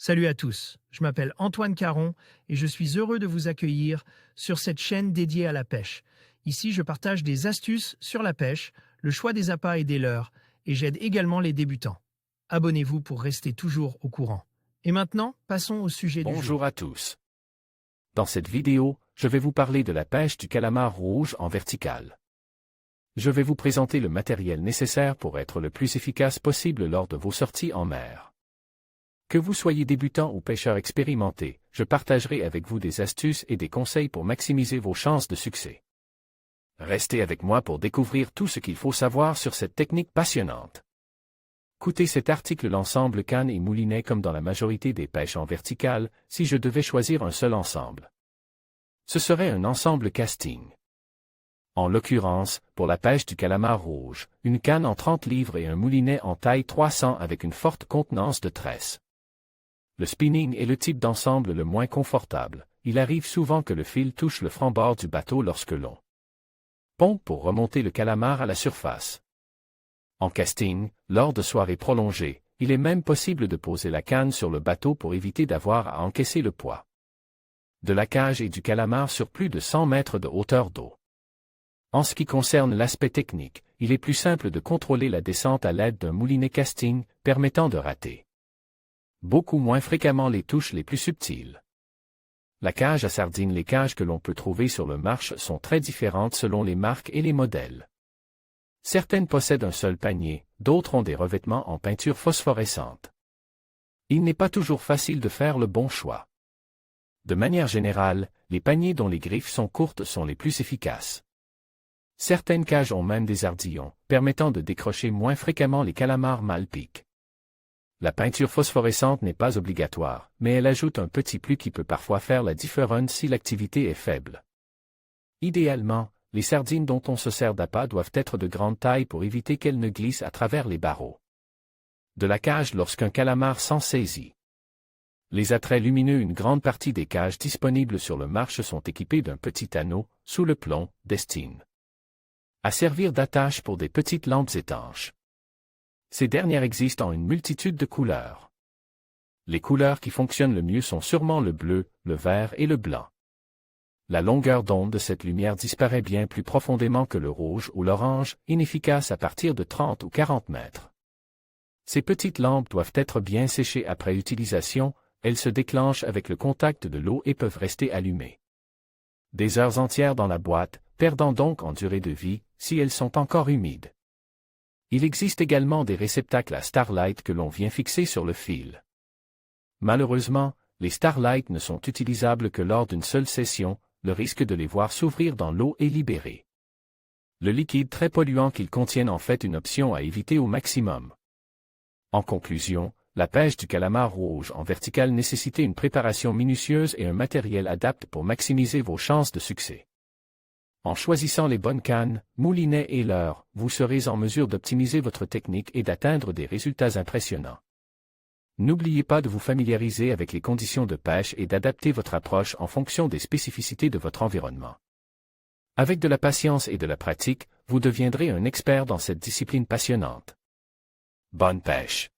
Salut à tous, je m'appelle Antoine Caron et je suis heureux de vous accueillir sur cette chaîne dédiée à la pêche. Ici, je partage des astuces sur la pêche, le choix des appâts et des leurres, et j'aide également les débutants. Abonnez-vous pour rester toujours au courant. Et maintenant, passons au sujet du jour. Bonjour à tous. Dans cette vidéo, je vais vous parler de la pêche du calamar rouge en vertical. Je vais vous présenter le matériel nécessaire pour être le plus efficace possible lors de vos sorties en mer. Que vous soyez débutant ou pêcheur expérimenté, je partagerai avec vous des astuces et des conseils pour maximiser vos chances de succès. Restez avec moi pour découvrir tout ce qu'il faut savoir sur cette technique passionnante. Écoutez cet article. L'ensemble canne et moulinet. Comme dans la majorité des pêches en verticale, si je devais choisir un seul ensemble, ce serait un ensemble casting. En l'occurrence, pour la pêche du calamar rouge, une canne en 30 livres et un moulinet en taille 300 avec une forte contenance de tresse. Le spinning est le type d'ensemble le moins confortable. Il arrive souvent que le fil touche le franc-bord du bateau lorsque l'on pompe pour remonter le calamar à la surface. En casting, lors de soirées prolongées, il est même possible de poser la canne sur le bateau pour éviter d'avoir à encaisser le poids de la cage et du calamar sur plus de 100 mètres de hauteur d'eau. En ce qui concerne l'aspect technique, il est plus simple de contrôler la descente à l'aide d'un moulinet casting, permettant de rater beaucoup moins fréquemment les touches les plus subtiles. La cage à sardines. Les cages que l'on peut trouver sur le marché sont très différentes selon les marques et les modèles. Certaines possèdent un seul panier, d'autres ont des revêtements en peinture phosphorescente. Il n'est pas toujours facile de faire le bon choix. De manière générale, les paniers dont les griffes sont courtes sont les plus efficaces. Certaines cages ont même des ardillons, permettant de décrocher moins fréquemment les calamars mal piqués. La peinture phosphorescente n'est pas obligatoire, mais elle ajoute un petit plus qui peut parfois faire la différence si l'activité est faible. Idéalement, les sardines dont on se sert d'appât doivent être de grande taille pour éviter qu'elles ne glissent à travers les barreaux de la cage lorsqu'un calamar s'en saisit. Les attraits lumineux. Une grande partie des cages disponibles sur le marché sont équipées d'un petit anneau, sous le plomb, destiné à servir d'attache pour des petites lampes étanches. Ces dernières existent en une multitude de couleurs. Les couleurs qui fonctionnent le mieux sont sûrement le bleu, le vert et le blanc. La longueur d'onde de cette lumière disparaît bien plus profondément que le rouge ou l'orange, inefficace à partir de 30 ou 40 mètres. Ces petites lampes doivent être bien séchées après utilisation, elles se déclenchent avec le contact de l'eau et peuvent rester allumées des heures entières dans la boîte, perdant donc en durée de vie, si elles sont encore humides. Il existe également des réceptacles à starlight que l'on vient fixer sur le fil. Malheureusement, les starlights ne sont utilisables que lors d'une seule session, le risque de les voir s'ouvrir dans l'eau est libéré. Le liquide très polluant qu'ils contiennent en fait une option à éviter au maximum. En conclusion, la pêche du calamar rouge en vertical nécessite une préparation minutieuse et un matériel adapté pour maximiser vos chances de succès. En choisissant les bonnes cannes, moulinets et leurres, vous serez en mesure d'optimiser votre technique et d'atteindre des résultats impressionnants. N'oubliez pas de vous familiariser avec les conditions de pêche et d'adapter votre approche en fonction des spécificités de votre environnement. Avec de la patience et de la pratique, vous deviendrez un expert dans cette discipline passionnante. Bonne pêche!